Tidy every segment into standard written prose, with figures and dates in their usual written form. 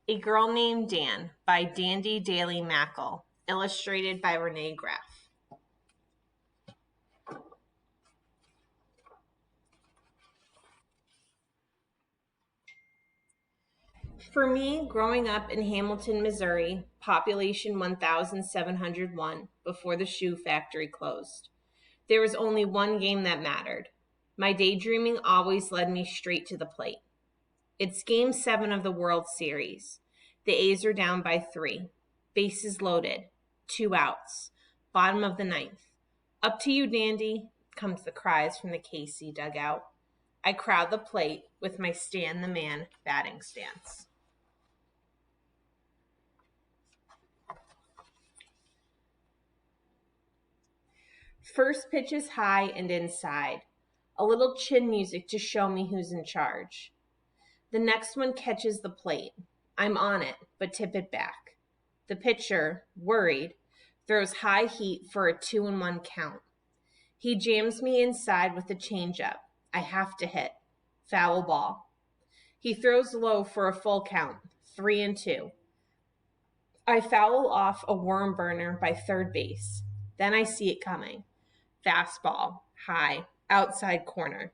A Girl Named Dan by Dandy Daly Mackle, illustrated by Renee Graff. For me, growing up in Hamilton, Missouri, population 1,701, before the shoe factory closed, there was only one game that mattered. My daydreaming always led me straight to the plate. It's Game 7 of the World Series. The A's are down by 3. Bases loaded. 2 outs. Bottom of the ninth. Up to you, Dandy, comes the cries from the KC dugout. I crowd the plate with my Stan the Man batting stance. First pitch is high and inside. A little chin music to show me who's in charge. The next one catches the plate. I'm on it, but tip it back. The pitcher, worried, throws high heat for a 2-1 count. He jams me inside with a changeup. I have to hit. Foul ball. He throws low for a full count, 3-2. I foul off a worm burner by third base. Then I see it coming. Fastball, high, outside corner.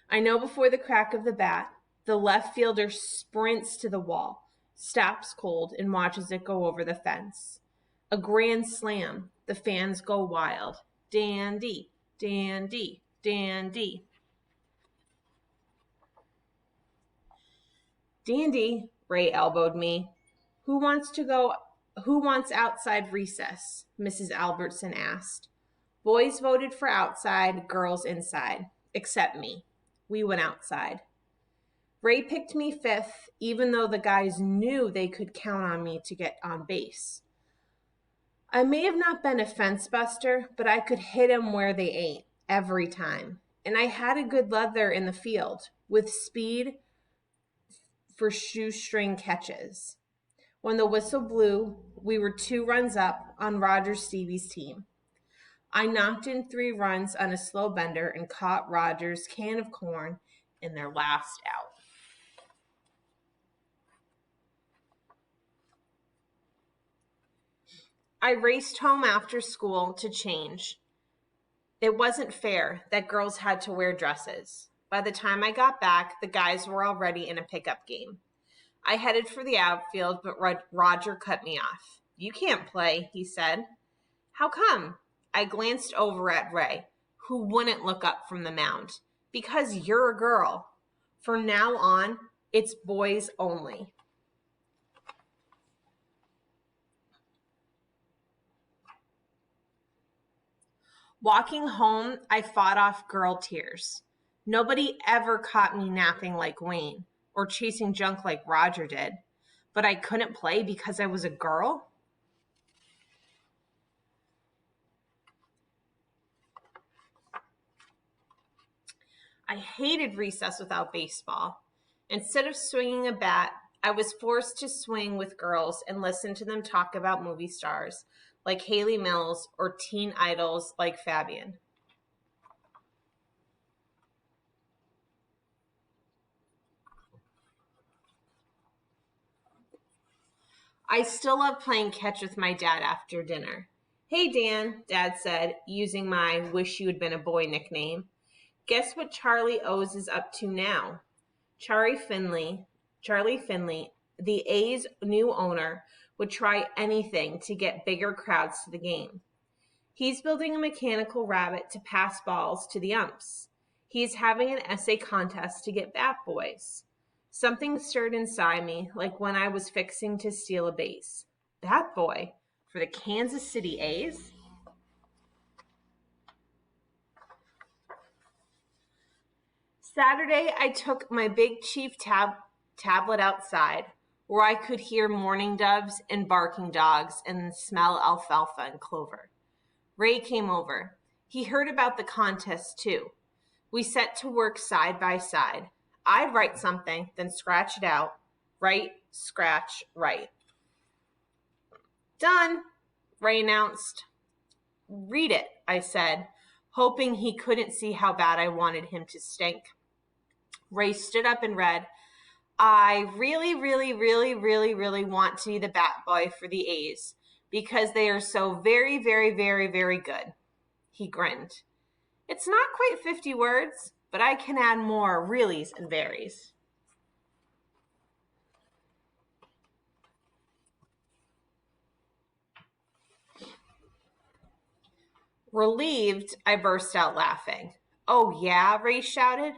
I know before the crack of the bat, the left fielder sprints to the wall, stops cold, and watches it go over the fence. A grand slam. The fans go wild. Dandy, Dandy, Dandy. Dandy, Ray elbowed me. Who wants outside recess? Mrs. Albertson asked. Boys voted for outside, girls inside, except me. We went outside. Ray picked me fifth, even though the guys knew they could count on me to get on base. I may have not been a fence buster, but I could hit 'em where they ain't, every time. And I had a good leather in the field, with speed for shoestring catches. When the whistle blew, we were 2 runs up on Roger Stevie's team. I knocked in 3 runs on a slow bender and caught Rogers' can of corn in their last out. I raced home after school to change. It wasn't fair that girls had to wear dresses. By the time I got back, the guys were already in a pickup game. I headed for the outfield, but Roger cut me off. You can't play, he said. How come? I glanced over at Ray, who wouldn't look up from the mound. Because you're a girl. From now on, it's boys only. Walking home, I fought off girl tears. Nobody ever caught me napping like Wayne or chasing junk like Roger did. But I couldn't play because I was a girl? I hated recess without baseball. Instead of swinging a bat, I was forced to swing with girls and listen to them talk about movie stars like Haley Mills or teen idols like Fabian. I still love playing catch with my dad after dinner. Hey, Dan, Dad said, using my wish you had been a boy nickname. Guess what Charlie O's is up to now? Charlie Finley, the A's new owner, would try anything to get bigger crowds to the game. He's building a mechanical rabbit to pass balls to the umps. He's having an essay contest to get bat boys. Something stirred inside me, like when I was fixing to steal a base. Bat boy for the Kansas City A's? Saturday, I took my Big Chief tablet outside, where I could hear mourning doves and barking dogs and smell alfalfa and clover. Ray came over. He heard about the contest too. We set to work side by side. I'd write something, then scratch it out. Write, scratch, write. Done, Ray announced. Read it, I said, hoping he couldn't see how bad I wanted him to stink. Ray stood up and read, I really, really, really, really, really want to be the bat boy for the A's because they are so very, very, very, very good. He grinned. It's not quite 50 words, but I can add more reallys and veries. Relieved, I burst out laughing. Oh, yeah, Ray shouted,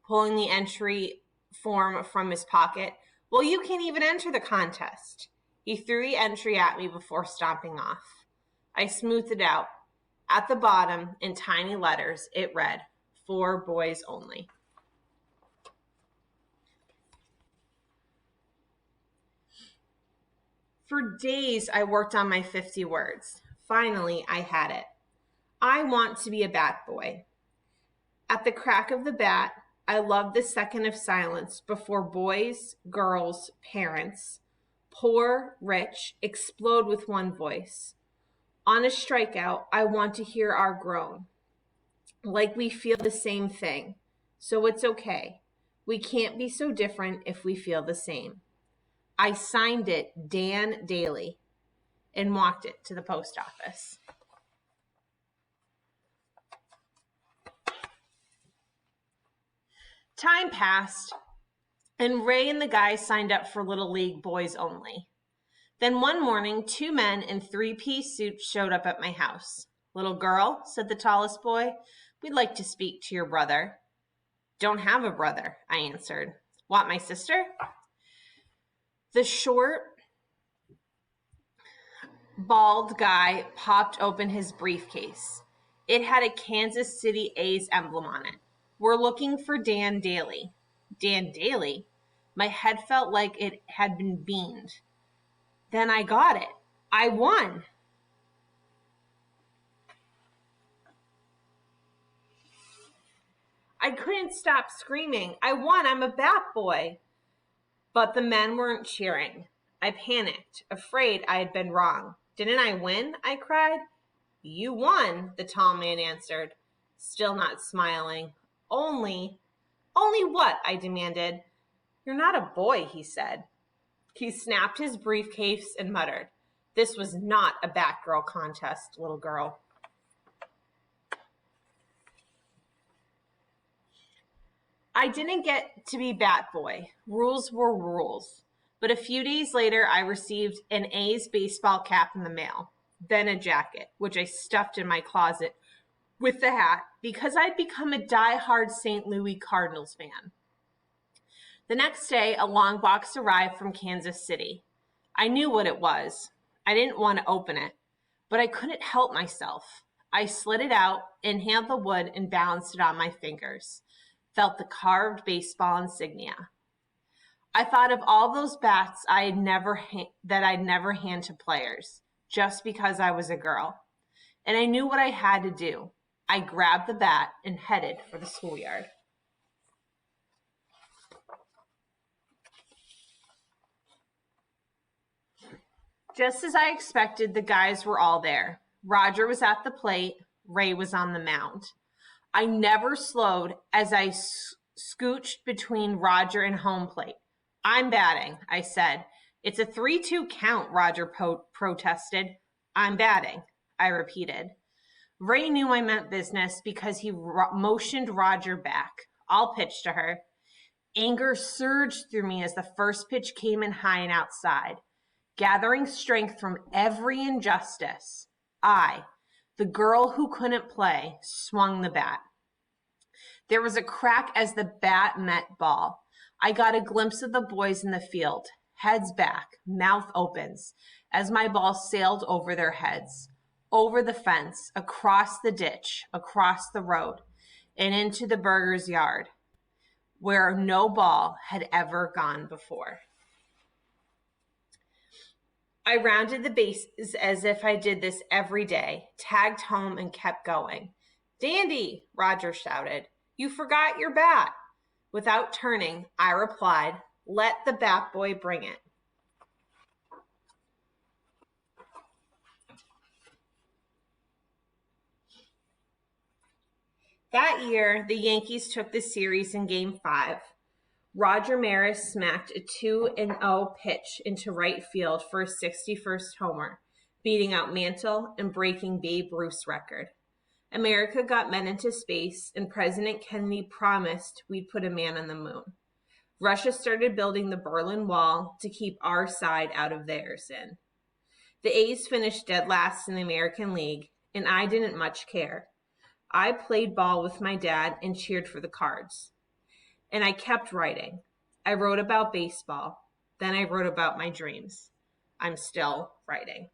pulling the entry form from his pocket. Well, you can't even enter the contest. He threw the entry at me before stomping off. I smoothed it out. At the bottom, in tiny letters, it read, "For boys only." For days, I worked on my 50 words. Finally, I had it. I want to be a bat boy. At the crack of the bat, I love the second of silence before boys, girls, parents, poor, rich, explode with one voice. On a strikeout, I want to hear our groan, like we feel the same thing. So it's okay. We can't be so different if we feel the same. I signed it Dan Daly and walked it to the post office. Time passed, and Ray and the guys signed up for Little League boys only. Then one morning, 2 men in 3-piece suits showed up at my house. "Little girl," said the tallest boy, "we'd like to speak to your brother." "Don't have a brother," I answered. "Want my sister?" The short, bald guy popped open his briefcase. It had a Kansas City A's emblem on it. "We're looking for Dan Daly." Dan Daly? My head felt like it had been beamed. Then I got it. I won. I couldn't stop screaming. I won. I'm a bat boy. But the men weren't cheering. I panicked, afraid I had been wrong. "Didn't I win?" I cried. "You won," the tall man answered, still not smiling. Only what?" I demanded. "You're not a boy," he said. He snapped his briefcase and muttered, "This was not a Batgirl contest, little girl." I didn't get to be Batboy. Rules were rules. But a few days later, I received an A's baseball cap in the mail, then a jacket, which I stuffed in my closet with the hat because I'd become a die-hard St. Louis Cardinals fan. The next day, a long box arrived from Kansas City. I knew what it was. I didn't want to open it, but I couldn't help myself. I slid it out, inhaled the wood, and balanced it on my fingers. Felt the carved baseball insignia. I thought of all those bats I'd never hand to players, just because I was a girl. And I knew what I had to do. I grabbed the bat and headed for the schoolyard. Just as I expected, the guys were all there. Roger was at the plate. Ray was on the mound. I never slowed as I scooched between Roger and home plate. "I'm batting," I said. "It's a 3-2 count," Roger protested. "I'm batting," I repeated. Ray knew I meant business because he motioned Roger back. "I'll pitch to her." Anger surged through me as the first pitch came in high and outside. Gathering strength from every injustice, I, the girl who couldn't play, swung the bat. There was a crack as the bat met ball. I got a glimpse of the boys in the field, heads back, mouth opens, as my ball sailed over their heads, over the fence, across the ditch, across the road, and into the burger's yard, where no ball had ever gone before. I rounded the bases as if I did this every day, tagged home, and kept going. "Dandy," Roger shouted, "you forgot your bat." Without turning, I replied, "Let the bat boy bring it." That year, the Yankees took the series in Game 5. Roger Maris smacked a 2-0 pitch into right field for his 61st homer, beating out Mantle and breaking Babe Ruth's record. America got men into space, and President Kennedy promised we'd put a man on the moon. Russia started building the Berlin Wall to keep our side out of theirs in. The A's finished dead last in the American League, and I didn't much care. I played ball with my dad and cheered for the Cards. And I kept writing. I wrote about baseball. Then I wrote about my dreams. I'm still writing.